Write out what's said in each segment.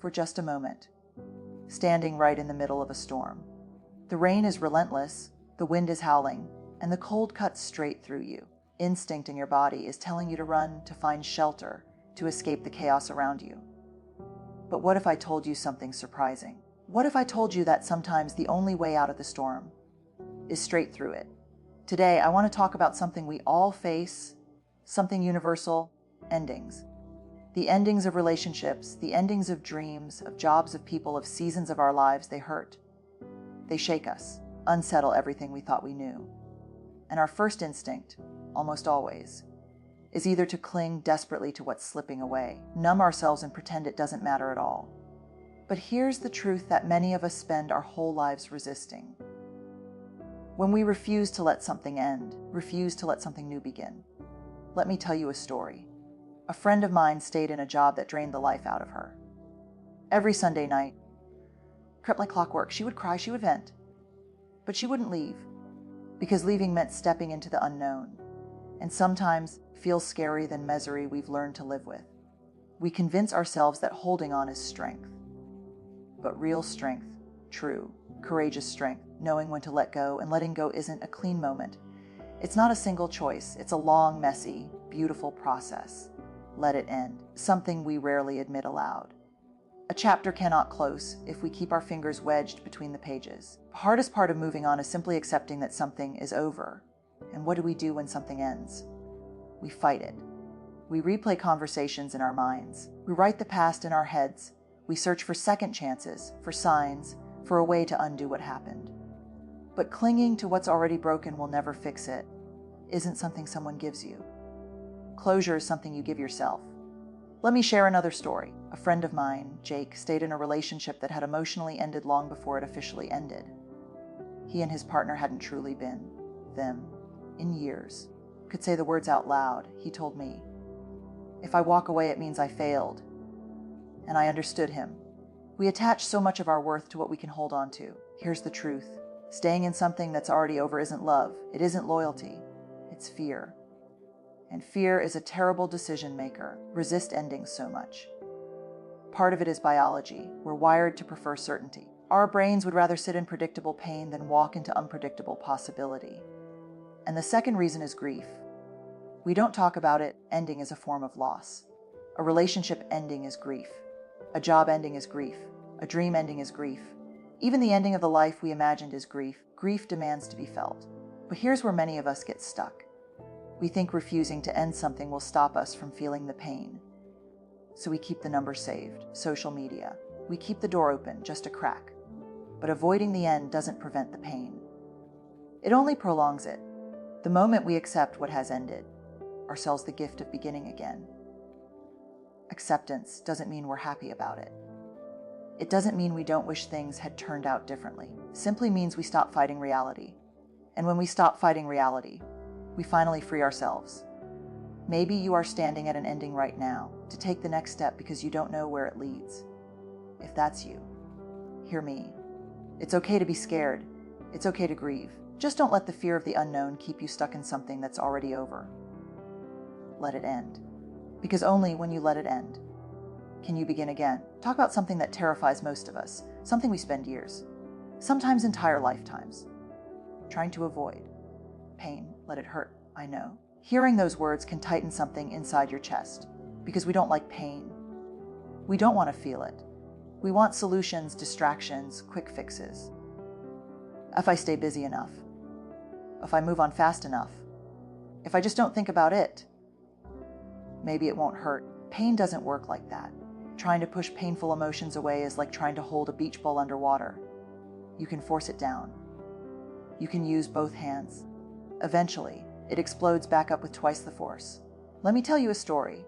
for just a moment, standing right in the middle of a storm. The rain is relentless, the wind is howling, and the cold cuts straight through you. Instinct in your body is telling you to run, to find shelter, to escape the chaos around you. But what if I told you something surprising? What if I told you that sometimes the only way out of the storm is straight through it? Today, I want to talk about something we all face, something universal: endings. The endings of relationships, the endings of dreams, of jobs, of people, of seasons of our lives. They hurt. They shake us, unsettle everything we thought we knew. And our first instinct, almost always, is either to cling desperately to what's slipping away, numb ourselves and pretend it doesn't matter at all. But here's the truth that many of us spend our whole lives resisting. When we refuse to let something end, refuse to let something new begin. Let me tell you a story. A friend of mine stayed in a job that drained the life out of her. Every Sunday night, crept like clockwork, she would cry, she would vent. But she wouldn't leave, because leaving meant stepping into the unknown, and sometimes feels scarier than misery we've learned to live with. We convince ourselves that holding on is strength. But real strength, true, courageous strength, knowing when to let go and letting go isn't a clean moment. It's not a single choice. It's a long, messy, beautiful process. Let it end, something we rarely admit aloud. A chapter cannot close if we keep our fingers wedged between the pages. The hardest part of moving on is simply accepting that something is over. And what do we do when something ends? We fight it. We replay conversations in our minds. We write the past in our heads. We search for second chances, for signs, for a way to undo what happened. But clinging to what's already broken will never fix it. Isn't something someone gives you. Closure is something you give yourself. Let me share another story. A friend of mine, Jake, stayed in a relationship that had emotionally ended long before it officially ended. He and his partner hadn't truly been them in years. Could say the words out loud. He told me, "If I walk away, it means I failed." And I understood him. We attach so much of our worth to what we can hold on to. Here's the truth. Staying in something that's already over isn't love. It isn't loyalty. It's fear. And fear is a terrible decision maker. Resist endings so much. Part of it is biology. We're wired to prefer certainty. Our brains would rather sit in predictable pain than walk into unpredictable possibility. And the second reason is grief. We don't talk about it. Ending is a form of loss. A relationship ending is grief. A job ending is grief. A dream ending is grief. Even the ending of the life we imagined is grief. Grief demands to be felt. But here's where many of us get stuck. We think refusing to end something will stop us from feeling the pain. So we keep the number saved, social media. We keep the door open, just a crack. But avoiding the end doesn't prevent the pain. It only prolongs it. The moment we accept what has ended, ourselves the gift of beginning again. Acceptance doesn't mean we're happy about it. It doesn't mean we don't wish things had turned out differently. It simply means we stop fighting reality. And when we stop fighting reality, we finally free ourselves. Maybe you are standing at an ending right now to take the next step because you don't know where it leads. If that's you, hear me. It's okay to be scared. It's okay to grieve. Just don't let the fear of the unknown keep you stuck in something that's already over. Let it end. Because only when you let it end can you begin again. Talk about something that terrifies most of us, something we spend years, sometimes entire lifetimes, trying to avoid. Pain, let it hurt, I know. Hearing those words can tighten something inside your chest, because we don't like pain. We don't want to feel it. We want solutions, distractions, quick fixes. If I stay busy enough, if I move on fast enough, if I just don't think about it, maybe it won't hurt. Pain doesn't work like that. Trying to push painful emotions away is like trying to hold a beach ball underwater. You can force it down. You can use both hands. Eventually, it explodes back up with twice the force. Let me tell you a story.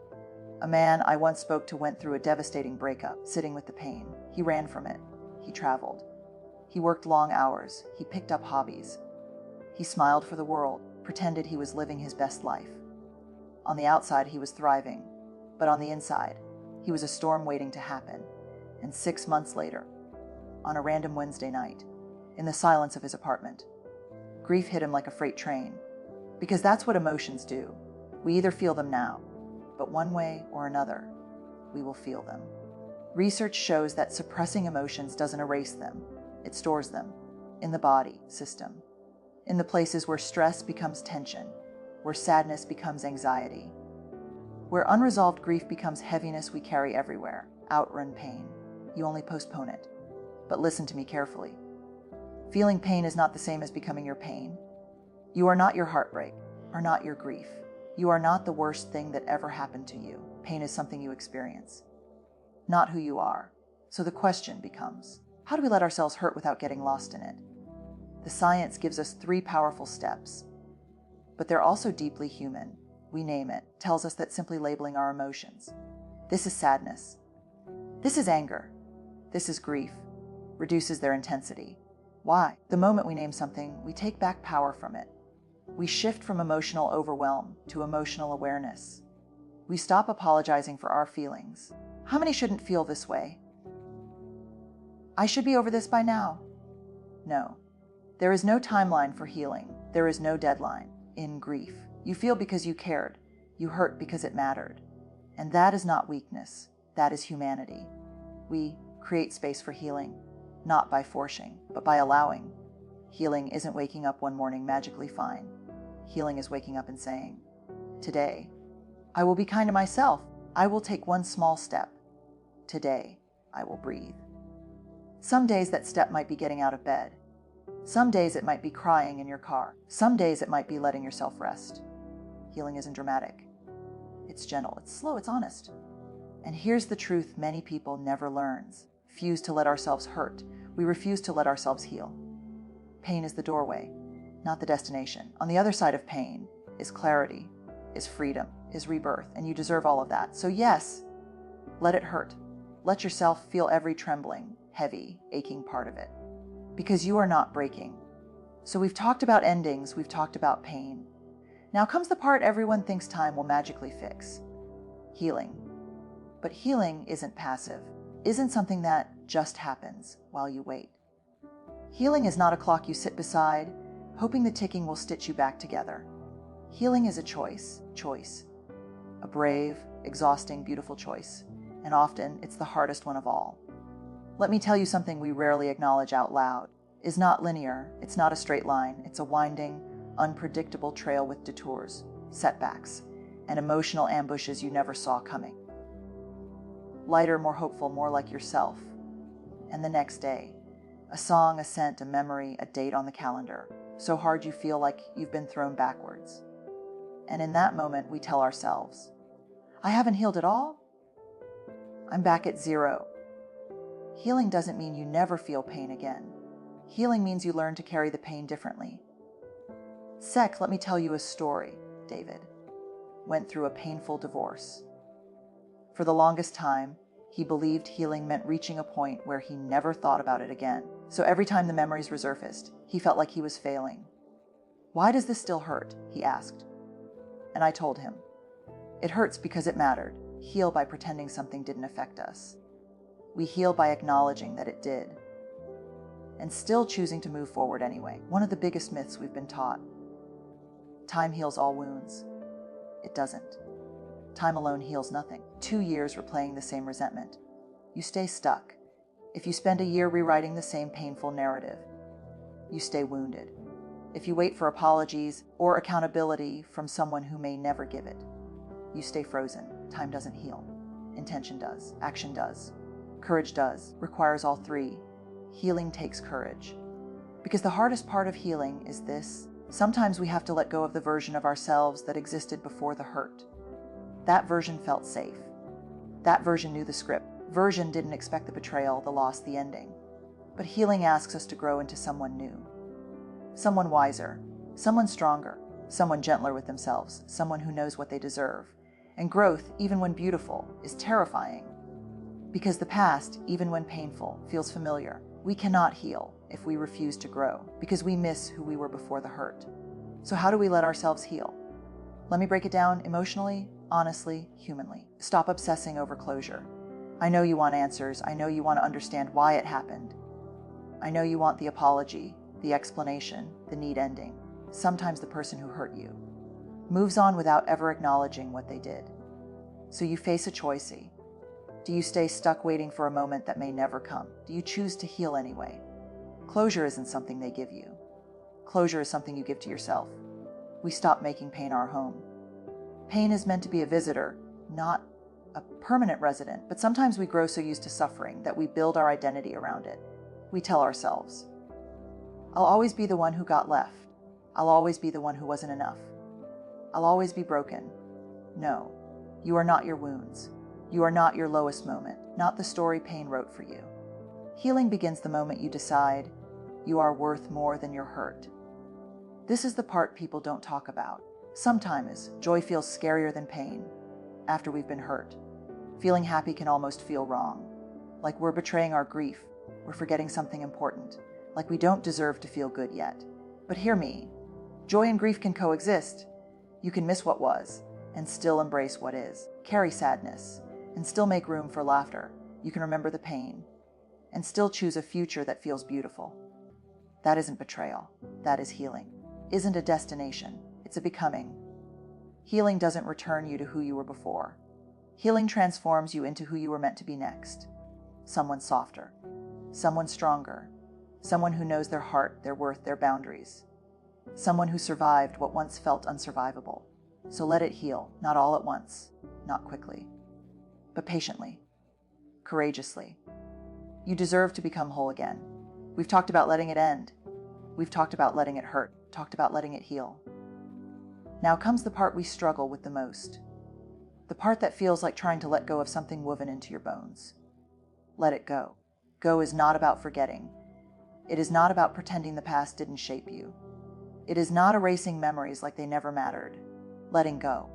A man I once spoke to went through a devastating breakup, sitting with the pain. He ran from it. He traveled. He worked long hours. He picked up hobbies. He smiled for the world, pretended he was living his best life. On the outside, he was thriving, but on the inside, he was a storm waiting to happen. And 6 months later, on a random Wednesday night, in the silence of his apartment, grief hit him like a freight train, because that's what emotions do. We either feel them now, but one way or another, we will feel them. Research shows that suppressing emotions doesn't erase them, it stores them in the body system, in the places where stress becomes tension, where sadness becomes anxiety, where unresolved grief becomes heaviness we carry everywhere. Outrun pain. You only postpone it. But listen to me carefully. Feeling pain is not the same as becoming your pain. You are not your heartbreak, are not your grief. You are not the worst thing that ever happened to you. Pain is something you experience, not who you are. So the question becomes, how do we let ourselves hurt without getting lost in it? The science gives us 3 powerful steps, but they're also deeply human. We name it, tells us that simply labeling our emotions. This is sadness. This is anger. This is grief. Reduces their intensity. Why? The moment we name something, we take back power from it. We shift from emotional overwhelm to emotional awareness. We stop apologizing for our feelings. How many shouldn't feel this way? I should be over this by now. No. There is no timeline for healing. There is no deadline. In grief, you feel because you cared. You hurt because it mattered. And that is not weakness. That is humanity. We create space for healing, not by forcing, but by allowing. Healing isn't waking up one morning magically fine. Healing is waking up and saying, today, I will be kind to myself. I will take one small step. Today, I will breathe. Some days that step might be getting out of bed. Some days it might be crying in your car. Some days it might be letting yourself rest. Healing isn't dramatic. It's gentle, it's slow, it's honest. And here's the truth many people never learns. Refuse to let ourselves hurt. We refuse to let ourselves heal. Pain is the doorway, not the destination. On the other side of pain is clarity, is freedom, is rebirth, and you deserve all of that. So yes, let it hurt. Let yourself feel every trembling, heavy, aching part of it. Because you are not breaking. So we've talked about endings, we've talked about pain. Now comes the part everyone thinks time will magically fix. Healing. But healing isn't passive, isn't something that just happens while you wait. Healing is not a clock you sit beside, hoping the ticking will stitch you back together. Healing is a choice. A brave, exhausting, beautiful choice. And often, it's the hardest one of all. Let me tell you something we rarely acknowledge out loud. It's not linear, it's not a straight line, it's a winding, unpredictable trail with detours, setbacks, and emotional ambushes you never saw coming. Lighter, more hopeful, more like yourself. And the next day, a song, a scent, a memory, a date on the calendar, so hard you feel like you've been thrown backwards. And in that moment, we tell ourselves, I haven't healed at all. I'm back at 0. Healing doesn't mean you never feel pain again. Healing means you learn to carry the pain differently. Let me tell you a story. David went through a painful divorce. For the longest time, he believed healing meant reaching a point where he never thought about it again. So every time the memories resurfaced, he felt like he was failing. Why does this still hurt? He asked. And I told him, it hurts because it mattered. Heal by pretending something didn't affect us. We heal by acknowledging that it did. And still choosing to move forward anyway. One of the biggest myths we've been taught. Time heals all wounds. It doesn't. Time alone heals nothing. 2 years replaying the same resentment. You stay stuck. If you spend a year rewriting the same painful narrative, you stay wounded. If you wait for apologies or accountability from someone who may never give it, you stay frozen. Time doesn't heal. Intention does. Action does. Courage does. Requires all 3. Healing takes courage. Because the hardest part of healing is this. Sometimes we have to let go of the version of ourselves that existed before the hurt. That version felt safe. That version knew the script. Version didn't expect the betrayal, the loss, the ending. But healing asks us to grow into someone new. Someone wiser. Someone stronger. Someone gentler with themselves. Someone who knows what they deserve. And growth, even when beautiful, is terrifying. Because the past, even when painful, feels familiar. We cannot heal if we refuse to grow, because we miss who we were before the hurt. So how do we let ourselves heal? Let me break it down emotionally, honestly, humanly. Stop obsessing over closure. I know you want answers. I know you want to understand why it happened. I know you want the apology, the explanation, the neat ending. Sometimes the person who hurt you moves on without ever acknowledging what they did. So you face a choice. Do you stay stuck waiting for a moment that may never come? Do you choose to heal anyway? Closure isn't something they give you. Closure is something you give to yourself. We stop making pain our home. Pain is meant to be a visitor, not a permanent resident, but sometimes we grow so used to suffering that we build our identity around it. We tell ourselves, I'll always be the one who got left. I'll always be the one who wasn't enough. I'll always be broken. No, you are not your wounds. You are not your lowest moment, not the story pain wrote for you. Healing begins the moment you decide you are worth more than your hurt. This is the part people don't talk about. Sometimes joy feels scarier than pain. After we've been hurt, feeling happy can almost feel wrong, like we're betraying our grief, we're forgetting something important, like we don't deserve to feel good yet. But hear me, joy and grief can coexist. You can miss what was and still embrace what is, carry sadness and still make room for laughter. You can remember the pain and still choose a future that feels beautiful. That isn't betrayal, that is healing. Isn't a destination, it's a becoming. Healing doesn't return you to who you were before. Healing transforms you into who you were meant to be next. Someone softer, someone stronger, someone who knows their heart, their worth, their boundaries. Someone who survived what once felt unsurvivable. So let it heal, not all at once, not quickly, but patiently, courageously. You deserve to become whole again. We've talked about letting it end. We've talked about letting it hurt, talked about letting it heal. Now comes the part we struggle with the most. The part that feels like trying to let go of something woven into your bones. Let it go. Go is not about forgetting. It is not about pretending the past didn't shape you. It is not erasing memories like they never mattered. Letting go.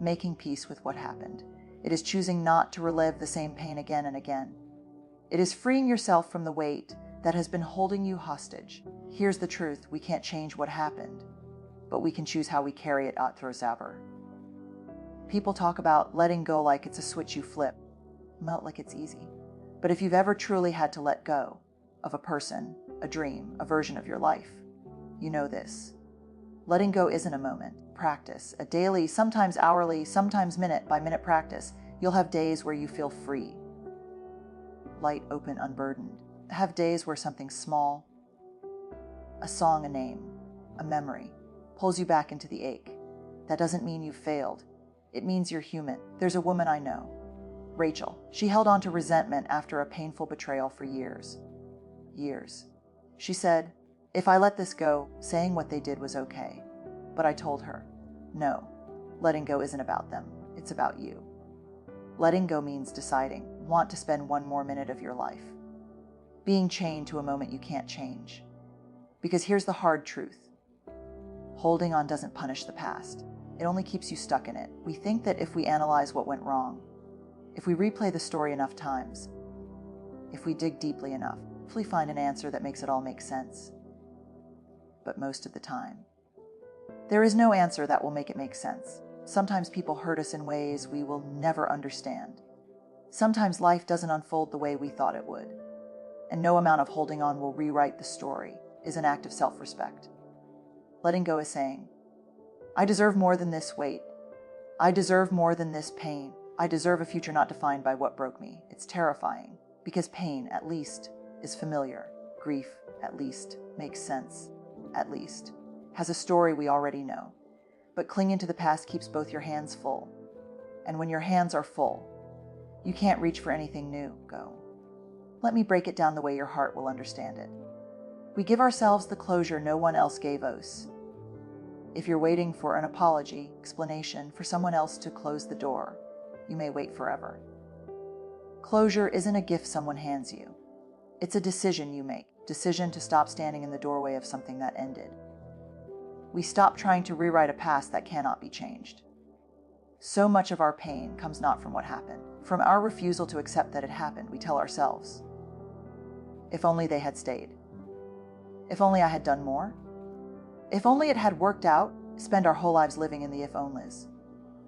Making peace with what happened. It is choosing not to relive the same pain again and again. It is freeing yourself from the weight that has been holding you hostage. Here's the truth, we can't change what happened, but we can choose how we carry it at Throsaber. People talk about letting go like it's a switch you flip, melt like it's easy. But if you've ever truly had to let go of a person, a dream, a version of your life, you know this. Letting go isn't a moment, practice, a daily, sometimes hourly, sometimes minute by minute practice. You'll have days where you feel free, light, open, unburdened. Have days where something small, a song, a name, a memory, pulls you back into the ache. That doesn't mean you've failed. It means you're human. There's a woman I know, Rachel. She held on to resentment after a painful betrayal for years. Years. She said, if I let this go, saying what they did was okay. But I told her, no, letting go isn't about them. It's about you. Letting go means deciding, want to spend one more minute of your life. Being chained to a moment you can't change. Because here's the hard truth. Holding on doesn't punish the past. It only keeps you stuck in it. We think that if we analyze what went wrong, if we replay the story enough times, if we dig deeply enough, hopefully find an answer that makes it all make sense. But most of the time, there is no answer that will make it make sense. Sometimes people hurt us in ways we will never understand. Sometimes life doesn't unfold the way we thought it would. And no amount of holding on will rewrite the story is an act of self-respect. Letting go is saying, I deserve more than this weight. I deserve more than this pain. I deserve a future not defined by what broke me. It's terrifying, because pain, at least, is familiar. Grief, at least, makes sense. At least, has a story we already know. But clinging to the past keeps both your hands full. And when your hands are full, you can't reach for anything new. Go. Let me break it down the way your heart will understand it. We give ourselves the closure no one else gave us. If you're waiting for an apology, explanation, for someone else to close the door, you may wait forever. Closure isn't a gift someone hands you. It's a decision you make. Decision to stop standing in the doorway of something that ended. We stop trying to rewrite a past that cannot be changed. So much of our pain comes not from what happened. From our refusal to accept that it happened, we tell ourselves, if only they had stayed. If only I had done more. If only it had worked out, spend our whole lives living in the if-onlys.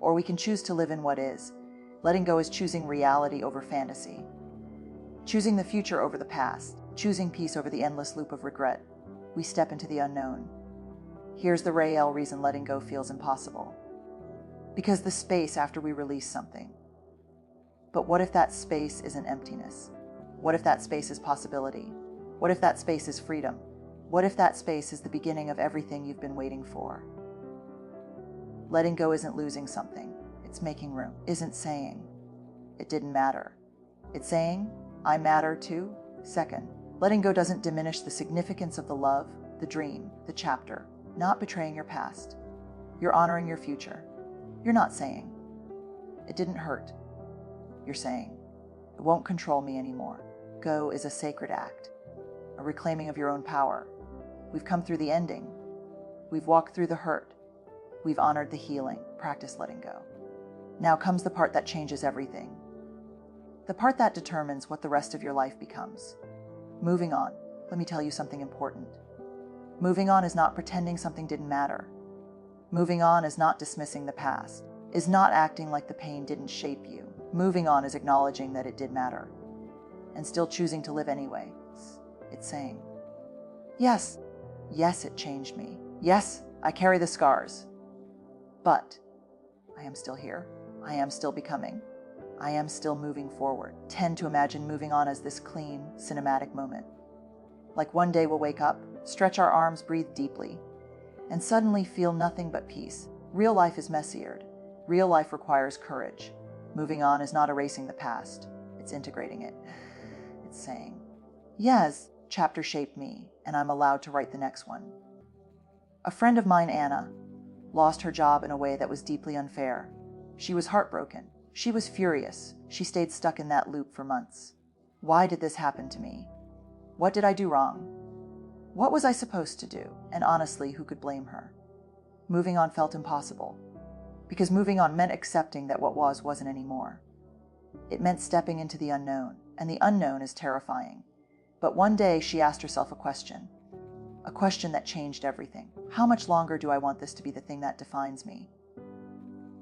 Or we can choose to live in what is. Letting go is choosing reality over fantasy. Choosing the future over the past. Choosing peace over the endless loop of regret. We step into the unknown. Here's the real reason letting go feels impossible. Because the space after we release something. But what if that space isn't emptiness? What if that space is possibility? What if that space is freedom? What if that space is the beginning of everything you've been waiting for? Letting go isn't losing something. It's making room. Isn't saying, it didn't matter. It's saying, I matter too. Second, letting go doesn't diminish the significance of the love, the dream, the chapter. Not betraying your past. You're honoring your future. You're not saying, it didn't hurt. You're saying, it won't control me anymore. Go is a sacred act, a reclaiming of your own power. We've come through the ending. We've walked through the hurt. We've honored the healing. Practice letting go. Now comes the part that changes everything. The part that determines what the rest of your life becomes. Moving on. Let me tell you something important. Moving on is not pretending something didn't matter. Moving on is not dismissing the past, is not acting like the pain didn't shape you. Moving on is acknowledging that it did matter, and still choosing to live anyway. It's saying, yes, it changed me. Yes, I carry the scars. But I am still here. I am still becoming. I am still moving forward. Tend to imagine moving on as this clean, cinematic moment. Like one day we'll wake up, stretch our arms, breathe deeply, and suddenly feel nothing but peace. Real life is messier. Real life requires courage. Moving on is not erasing the past. It's integrating it. It's saying, yes, chapter shaped me, and I'm allowed to write the next one. A friend of mine, Anna, lost her job in a way that was deeply unfair. She was heartbroken. She was furious. She stayed stuck in that loop for months. Why did this happen to me? What did I do wrong? What was I supposed to do? And honestly, who could blame her? Moving on felt impossible, because moving on meant accepting that what was wasn't anymore. It meant stepping into the unknown, and the unknown is terrifying. But one day she asked herself a question that changed everything. How much longer do I want this to be the thing that defines me?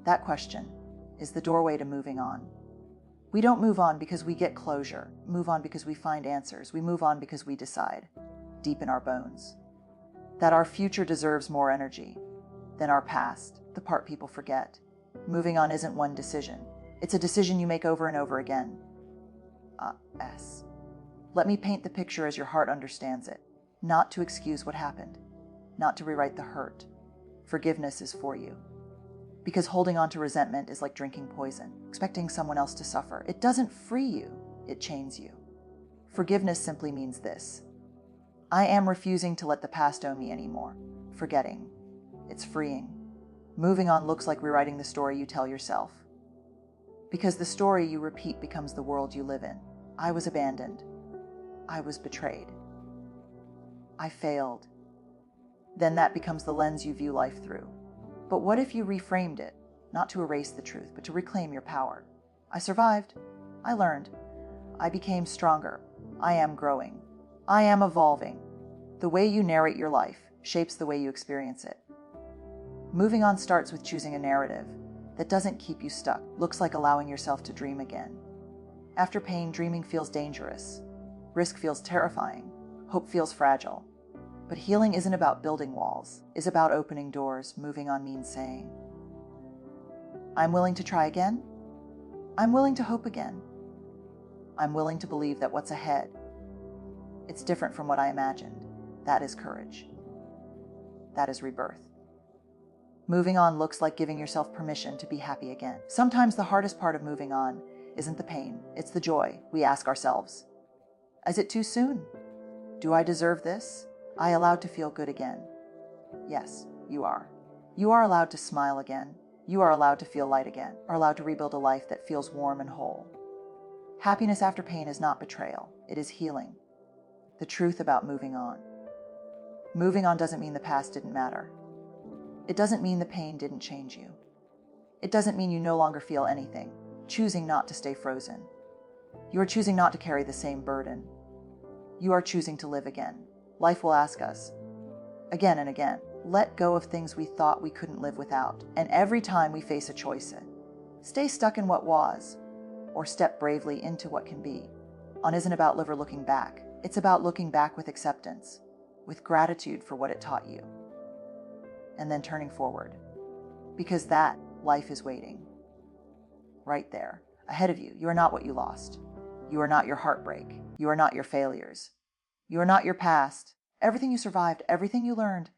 That question is the doorway to moving on. We don't move on because we get closure, move on because we find answers. We move on because we decide, deep in our bones, that our future deserves more energy than our past, the part people forget. Moving on isn't one decision. It's a decision you make over and over again. Let me paint the picture as your heart understands it. Not to excuse what happened, not to rewrite the hurt. Forgiveness is for you. Because holding on to resentment is like drinking poison, expecting someone else to suffer. It doesn't free you, it chains you. Forgiveness simply means this: I am refusing to let the past own me anymore. Forgetting. It's freeing. Moving on looks like rewriting the story you tell yourself. Because the story you repeat becomes the world you live in. I was abandoned. I was betrayed. I failed. Then that becomes the lens you view life through. But what if you reframed it, not to erase the truth, but to reclaim your power? I survived. I learned. I became stronger. I am growing. I am evolving. The way you narrate your life shapes the way you experience it. Moving on starts with choosing a narrative that doesn't keep you stuck. Looks like allowing yourself to dream again. After pain, dreaming feels dangerous. Risk feels terrifying. Hope feels fragile. But healing isn't about building walls. It's about opening doors. Moving on means saying, I'm willing to try again. I'm willing to hope again. I'm willing to believe that what's ahead, it's different from what I imagined. That is courage. That is rebirth. Moving on looks like giving yourself permission to be happy again. Sometimes the hardest part of moving on isn't the pain, it's the joy. We ask ourselves, is it too soon? Do I deserve this? I allowed to feel good again? Yes, you are. You are allowed to smile again. You are allowed to feel light again, are allowed to rebuild a life that feels warm and whole. Happiness after pain is not betrayal, it is healing. The truth about moving on. Moving on doesn't mean the past didn't matter. It doesn't mean the pain didn't change you. It doesn't mean you no longer feel anything, choosing not to stay frozen. You are choosing not to carry the same burden. You are choosing to live again. Life will ask us, again and again, let go of things we thought we couldn't live without. And every time we face a choice, stay stuck in what was, or step bravely into what can be. On isn't about live or looking back. It's about looking back with acceptance, with gratitude for what it taught you, and then turning forward. Because that life is waiting, right there. ahead of you. You are not what you lost. You are not your heartbreak. You are not your failures. You are not your past. Everything you survived, everything you learned,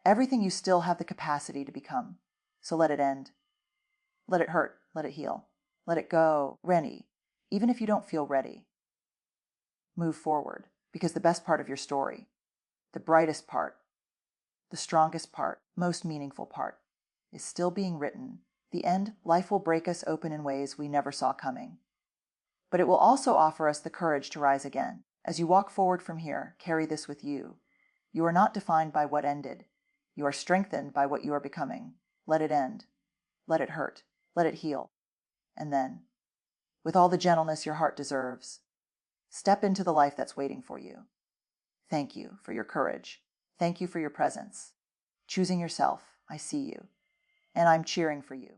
everything you still have the capacity to become. So let it end. Let it hurt. Let it heal. Let it go. Brene, even if you don't feel ready, move forward, because the best part of your story, the brightest part, the strongest part, most meaningful part, is still being written. The end, life will break us open in ways we never saw coming. But it will also offer us the courage to rise again. As you walk forward from here, carry this with you. You are not defined by what ended. You are strengthened by what you are becoming. Let it end. Let it hurt. Let it heal. And then, with all the gentleness your heart deserves, step into the life that's waiting for you. Thank you for your courage. Thank you for your presence. Choosing yourself, I see you. And I'm cheering for you.